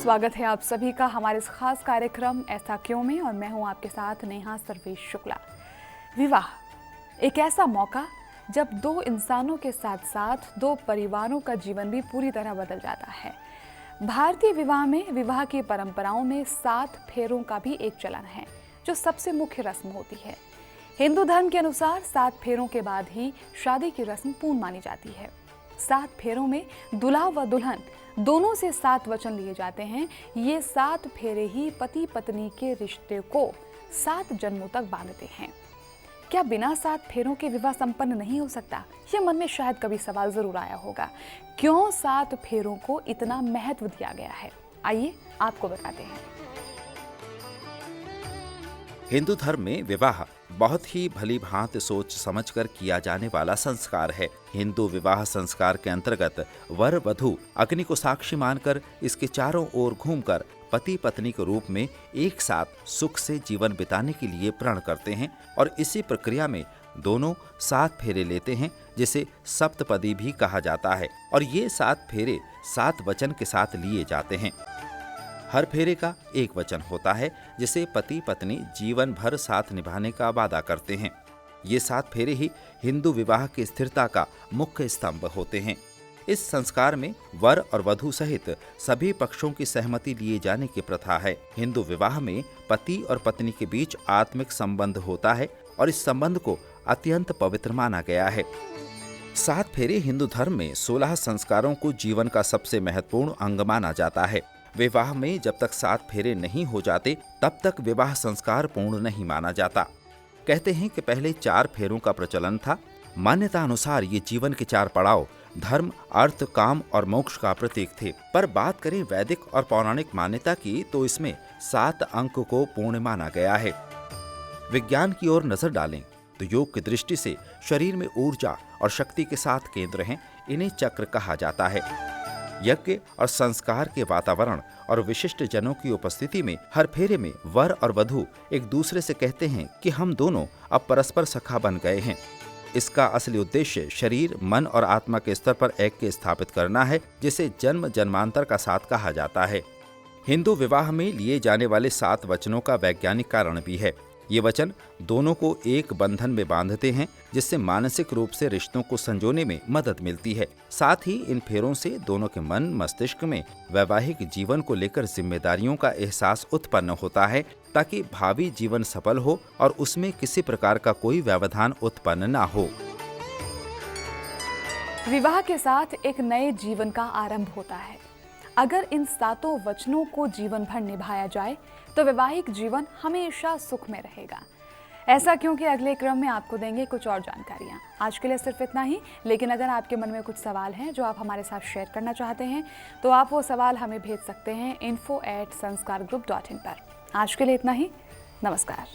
स्वागत है आप सभी का हमारे इस खास कार्यक्रम ऐसा क्यों में, और मैं हूं आपके साथ नेहा सर्वेश शुक्ला। विवाह एक ऐसा मौका जब दो इंसानों के साथ साथ दो परिवारों का जीवन भी पूरी तरह बदल जाता है। भारतीय विवाह में विवाह की परंपराओं में 7 फेरों का भी एक चलन है जो सबसे मुख्य रस्म होती है। हिंदू धर्म के अनुसार 7 फेरों के बाद ही शादी की रस्म पूर्ण मानी जाती है। 7 फेरों में दूल्हा व दुल्हन दोनों से 7 वचन लिए जाते हैं। ये 7 फेरे ही पति पत्नी के रिश्ते को 7 जन्मों तक बांधते हैं। क्या बिना 7 फेरों के विवाह संपन्न नहीं हो सकता? ये मन में शायद कभी सवाल जरूर आया होगा। क्यों 7 फेरों को इतना महत्व दिया गया है? आइए आपको बताते हैं। हिंदू धर्म में विवाह बहुत ही भली भांति सोच समझकर किया जाने वाला संस्कार है। हिंदू विवाह संस्कार के अंतर्गत वर वधू अग्नि को साक्षी मानकर इसके चारों ओर घूमकर पति पत्नी के रूप में एक साथ सुख से जीवन बिताने के लिए प्रण करते हैं और इसी प्रक्रिया में दोनों 7 फेरे लेते हैं, जिसे सप्तपदी भी कहा जाता है। और ये 7 फेरे 7 वचन के साथ लिए जाते हैं। हर फेरे का एक वचन होता है जिसे पति पत्नी जीवन भर साथ निभाने का वादा करते हैं। ये 7 फेरे ही हिंदू विवाह की स्थिरता का मुख्य स्तंभ होते हैं। इस संस्कार में वर और वधू सहित सभी पक्षों की सहमति लिए जाने की प्रथा है। हिंदू विवाह में पति और पत्नी के बीच आत्मिक संबंध होता है और इस संबंध को अत्यंत पवित्र माना गया है। 7 फेरे हिंदू धर्म में 16 संस्कारों को जीवन का सबसे महत्वपूर्ण अंग माना जाता है। विवाह में जब तक 7 फेरे नहीं हो जाते तब तक विवाह संस्कार पूर्ण नहीं माना जाता। कहते हैं कि पहले 4 फेरों का प्रचलन था। मान्यता अनुसार ये जीवन के 4 पड़ाव धर्म, अर्थ, काम और मोक्ष का प्रतीक थे। पर बात करें वैदिक और पौराणिक मान्यता की तो इसमें 7 अंक को पूर्ण माना गया है। विज्ञान की ओर नजर डालें तो योग की दृष्टि से शरीर में ऊर्जा और शक्ति के 7 केंद्र हैं। इन्हें चक्र कहा जाता है। यज्ञ और संस्कार के वातावरण और विशिष्ट जनों की उपस्थिति में हर फेरे में वर और वधू एक दूसरे से कहते हैं कि हम दोनों अब परस्पर सखा बन गए हैं। इसका असली उद्देश्य शरीर, मन और आत्मा के स्तर पर ऐक्य स्थापित करना है, जिसे जन्म जन्मांतर का साथ कहा जाता है। हिंदू विवाह में लिए जाने वाले 7 वचनों का वैज्ञानिक कारण भी है। ये वचन दोनों को एक बंधन में बांधते हैं, जिससे मानसिक रूप से रिश्तों को संजोने में मदद मिलती है। साथ ही इन फेरों से दोनों के मन मस्तिष्क में वैवाहिक जीवन को लेकर जिम्मेदारियों का एहसास उत्पन्न होता है, ताकि भावी जीवन सफल हो और उसमें किसी प्रकार का कोई व्यवधान उत्पन्न ना हो। विवाह के साथ एक नए जीवन का आरंभ होता है। अगर इन 7 वचनों को जीवन भर निभाया जाए तो वैवाहिक जीवन हमेशा सुख में रहेगा। ऐसा क्योंकि अगले क्रम में आपको देंगे कुछ और जानकारियां। आज के लिए सिर्फ इतना ही, लेकिन अगर आपके मन में कुछ सवाल हैं जो आप हमारे साथ शेयर करना चाहते हैं तो आप वो सवाल हमें भेज सकते हैं info@sanskargroup.in पर। आज के लिए इतना ही। नमस्कार।